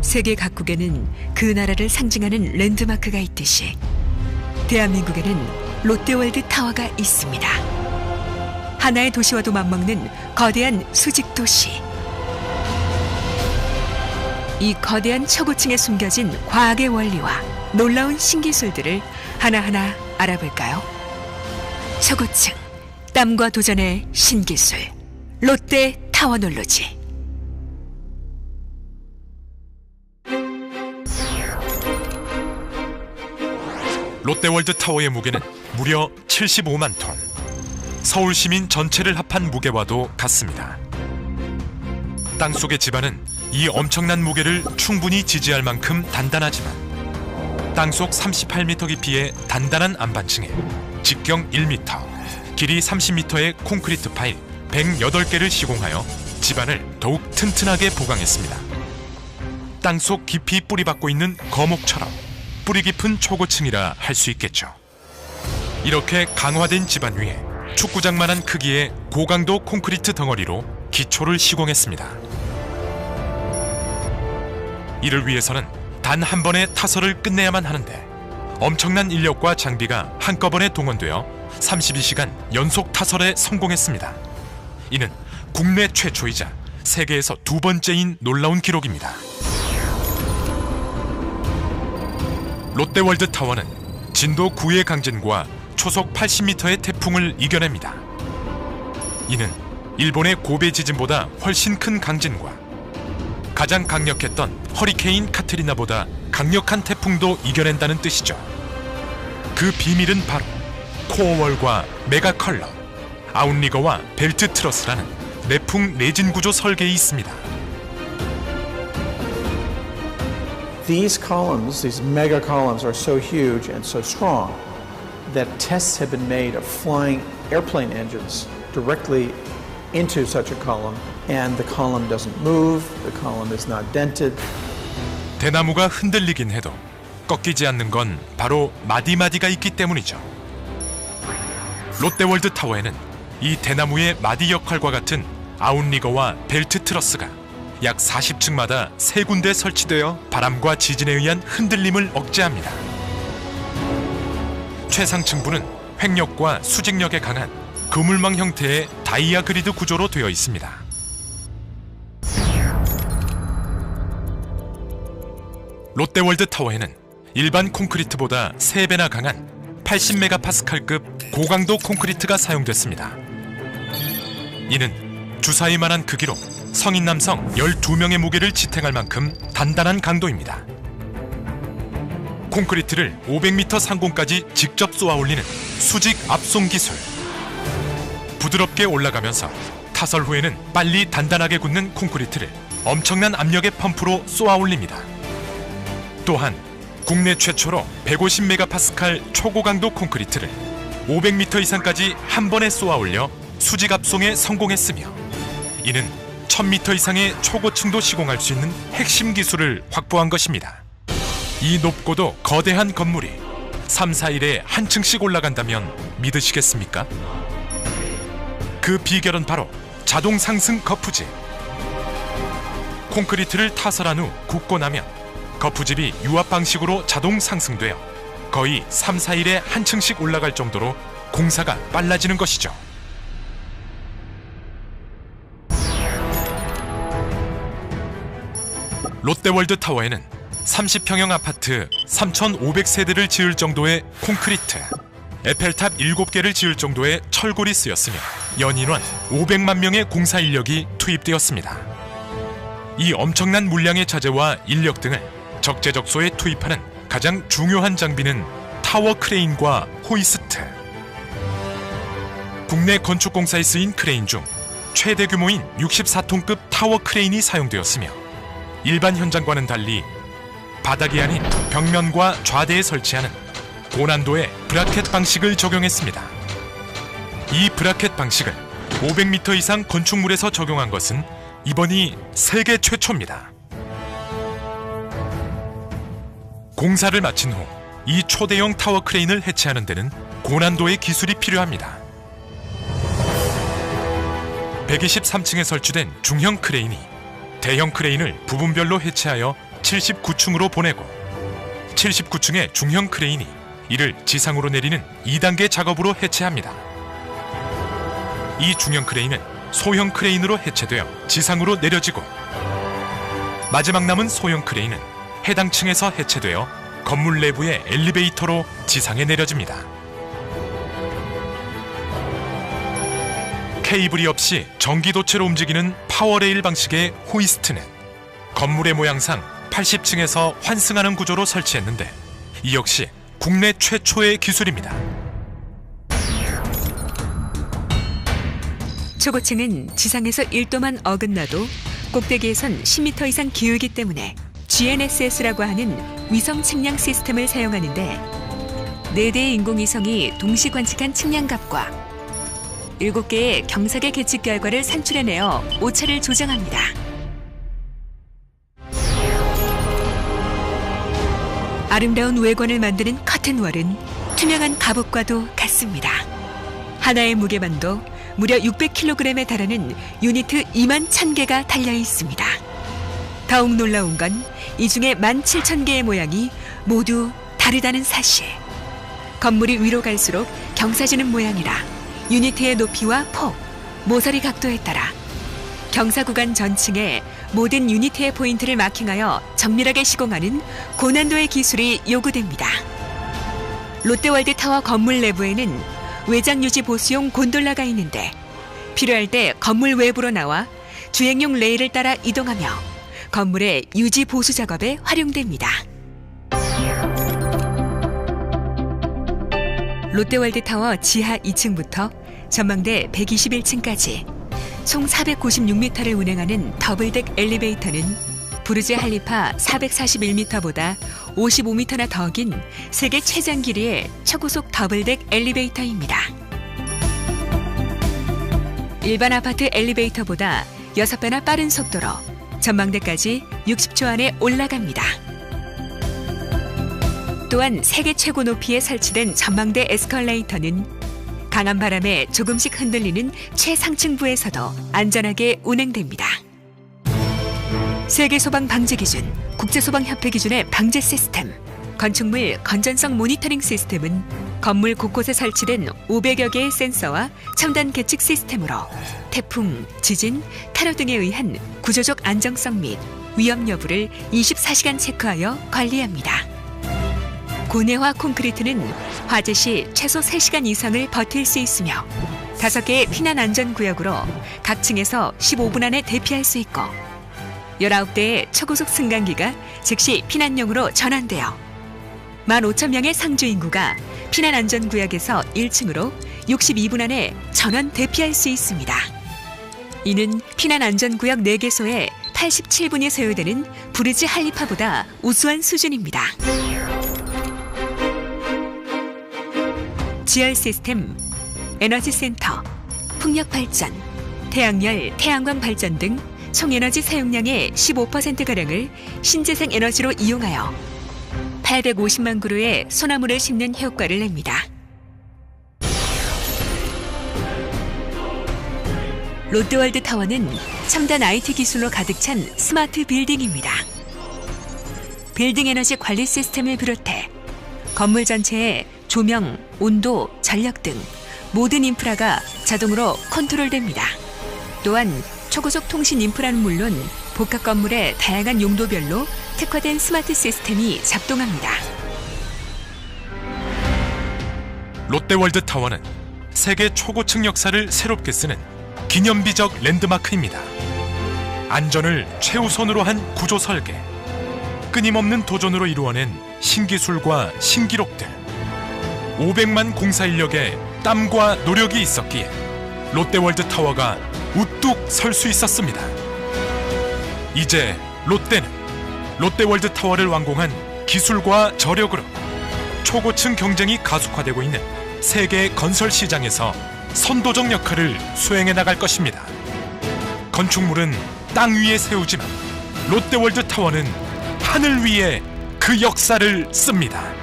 세계 각국에는 그 나라를 상징하는 랜드마크가 있듯이 대한민국에는 롯데월드 타워가 있습니다. 하나의 도시와도 맞먹는 거대한 수직 도시. 이 거대한 초고층에 숨겨진 과학의 원리와 놀라운 신기술들을 하나하나 알아볼까요? 초고층, 땀과 도전의 신기술, 롯데 타워놀로지. 롯데월드 타워의 무게는 무려 75만 톤. 서울 시민 전체를 합한 무게와도 같습니다. 땅속의 지반은 이 엄청난 무게를 충분히 지지할 만큼 단단하지만 땅속 38m 깊이의 단단한 안반층에 직경 1m, 길이 30m의 콘크리트 파일 108개를 시공하여 지반을 더욱 튼튼하게 보강했습니다. 땅속 깊이 뿌리박고 있는 거목처럼 뿌리 깊은 초고층이라 할 수 있겠죠. 이렇게 강화된 지반 위에 축구장만한 크기의 고강도 콘크리트 덩어리로 기초를 시공했습니다. 이를 위해서는 단 한 번의 타설을 끝내야만 하는데 엄청난 인력과 장비가 한꺼번에 동원되어 32시간 연속 타설에 성공했습니다. 이는 국내 최초이자 세계에서 두 번째인 놀라운 기록입니다. 롯데월드 타워는 진도 9의 강진과 초속 80m의 태풍을 이겨냅니다. 이는 일본의 고베 지진보다 훨씬 큰 강진과 가장 강력했던 허리케인 카트리나보다 강력한 태풍도 이겨낸다는 뜻이죠. 그 비밀은 바로 코어월과 메가 컬럼, 아웃리거와 벨트 트러스라는 내풍 내진 구조 설계에 있습니다. These columns, these mega columns, are so huge and so strong that tests have been made of flying airplane engines directly into such a column, and the column doesn't move, the column is not dented. 대나무가 흔들리긴 해도 꺾이지 않는 건 바로 마디마디가 있기 때문이죠. 롯데월드 타워에는 이 대나무의 마디 역할과 같은 아웃리거와 벨트 트러스가 약 40층마다 3군데 설치되어 바람과 지진에 의한 흔들림을 억제합니다. 최상층부는 횡력과 수직력에 강한 그물망 형태의 다이아 그리드 구조로 되어 있습니다. 롯데월드 타워에는 일반 콘크리트보다 3배나 강한 80메가파스칼급 고강도 콘크리트가 사용됐습니다. 이는 주사위만한 크기로 성인 남성 12명의 무게를 지탱할 만큼 단단한 강도입니다. 콘크리트를 500m 상공까지 직접 쏘아 올리는 수직 압송 기술. 부드럽게 올라가면서 타설 후에는 빨리 단단하게 굳는 콘크리트를 엄청난 압력의 펌프로 쏘아 올립니다. 또한 국내 최초로 150메가파스칼 초고강도 콘크리트를 500m 이상까지 한 번에 쏘아 올려 수직 압송에 성공했으며 이는 1000m 이상의 초고층도 시공할 수 있는 핵심 기술을 확보한 것입니다. 이 높고도 거대한 건물이 3, 4일에 한 층씩 올라간다면 믿으시겠습니까? 그 비결은 바로 자동 상승 거푸집. 콘크리트를 타설한 후 굽고 나면 거푸집이 유압 방식으로 자동 상승되어 거의 3, 4일에 한 층씩 올라갈 정도로 공사가 빨라지는 것이죠. 롯데월드 타워에는 30평형 아파트 3,500세대를 지을 정도의 콘크리트, 에펠탑 7개를 지을 정도의 철골이 쓰였으며 연인원 500만 명의 공사 인력이 투입되었습니다. 이 엄청난 물량의 자재와 인력 등을 적재적소에 투입하는 가장 중요한 장비는 타워 크레인과 호이스트. 국내 건축공사에 쓰인 크레인 중 최대 규모인 64톤급 타워 크레인이 사용되었으며 일반 현장과는 달리 바닥이 아닌 벽면과 좌대에 설치하는 고난도의 브라켓 방식을 적용했습니다. 이 브라켓 방식을 500m 이상 건축물에서 적용한 것은 이번이 세계 최초입니다. 공사를 마친 후 이 초대형 타워 크레인을 해체하는 데는 고난도의 기술이 필요합니다. 123층에 설치된 중형 크레인이 대형 크레인을 부분별로 해체하여 79층으로 보내고 79층의 중형 크레인이 이를 지상으로 내리는 2단계 작업으로 해체합니다. 이 중형 크레인은 소형 크레인으로 해체되어 지상으로 내려지고 마지막 남은 소형 크레인은 해당 층에서 해체되어 건물 내부의 엘리베이터로 지상에 내려집니다. 케이블이 없이 전기도체로 움직이는 파워레일 방식의 호이스트는 건물의 모양상 80층에서 환승하는 구조로 설치했는데 이 역시 국내 최초의 기술입니다. 초고층은 지상에서 1도만 어긋나도 꼭대기에선 10m 이상 기울기 때문에 GNSS라고 하는 위성 측량 시스템을 사용하는데 4대의 인공위성이 동시 관측한 측량값과 7개의 경사계 계측 결과를 산출해내어 오차를 조정합니다. 아름다운 외관을 만드는 커튼월은 투명한 갑옷과도 같습니다. 하나의 무게만도 무려 600kg에 달하는 유니트 2만 1000개가 달려 있습니다. 더욱 놀라운 건 이 중에 17,000개의 모양이 모두 다르다는 사실. 건물이 위로 갈수록 경사지는 모양이라 유니트의 높이와 폭, 모서리 각도에 따라 경사 구간 전층에 모든 유니트의 포인트를 마킹하여 정밀하게 시공하는 고난도의 기술이 요구됩니다. 롯데월드타워 건물 내부에는 외장 유지 보수용 곤돌라가 있는데 필요할 때 건물 외부로 나와 주행용 레일을 따라 이동하며 건물의 유지 보수 작업에 활용됩니다. 롯데월드타워 지하 2층부터 전망대 121층까지 총 496m를 운행하는 더블덱 엘리베이터는 부르즈 할리파 441m보다 55m나 더 긴 세계 최장 길이의 초고속 더블덱 엘리베이터입니다. 일반 아파트 엘리베이터보다 6배나 빠른 속도로 전망대까지 60초 안에 올라갑니다. 또한 세계 최고 높이에 설치된 전망대 에스컬레이터는 강한 바람에 조금씩 흔들리는 최상층부에서도 안전하게 운행됩니다. 세계소방방재기준, 국제소방협회 기준의 방재 시스템, 건축물 건전성 모니터링 시스템은 건물 곳곳에 설치된 500여 개의 센서와 첨단 계측 시스템으로 태풍, 지진, 테러 등에 의한 구조적 안정성 및 위험 여부를 24시간 체크하여 관리합니다. 고내화 콘크리트는 화재 시 최소 3시간 이상을 버틸 수 있으며 5개의 피난 안전구역으로 각 층에서 15분 안에 대피할 수 있고 19대의 초고속 승강기가 즉시 피난용으로 전환되어 15,000명의 상주 인구가 피난 안전구역에서 1층으로 62분 안에 전원 대피할 수 있습니다. 이는 피난 안전구역 4개소에 87분이 소요되는 부르즈 할리파보다 우수한 수준입니다. 지열 시스템, 에너지 센터, 풍력 발전, 태양열, 태양광 발전 등 총 에너지 사용량의 15%가량을 신재생 에너지로 이용하여 850만 그루의 소나무를 심는 효과를 냅니다. 롯데월드타워는 첨단 IT 기술로 가득 찬 스마트 빌딩입니다. 빌딩 에너지 관리 시스템을 비롯해 건물 전체에 조명, 온도, 전력 등 모든 인프라가 자동으로 컨트롤됩니다. 또한 초고속 통신 인프라는 물론 복합 건물의 다양한 용도별로 특화된 스마트 시스템이 작동합니다. 롯데월드타워는 세계 초고층 역사를 새롭게 쓰는 기념비적 랜드마크입니다. 안전을 최우선으로 한 구조 설계, 끊임없는 도전으로 이루어낸 신기술과 신기록들, 500만 공사 인력의 땀과 노력이 있었기에 롯데월드타워가 우뚝 설 수 있었습니다. 이제 롯데는 롯데월드타워를 완공한 기술과 저력으로 초고층 경쟁이 가속화되고 있는 세계 건설 시장에서 선도적 역할을 수행해 나갈 것입니다. 건축물은 땅 위에 세우지만 롯데월드타워는 하늘 위에 그 역사를 씁니다.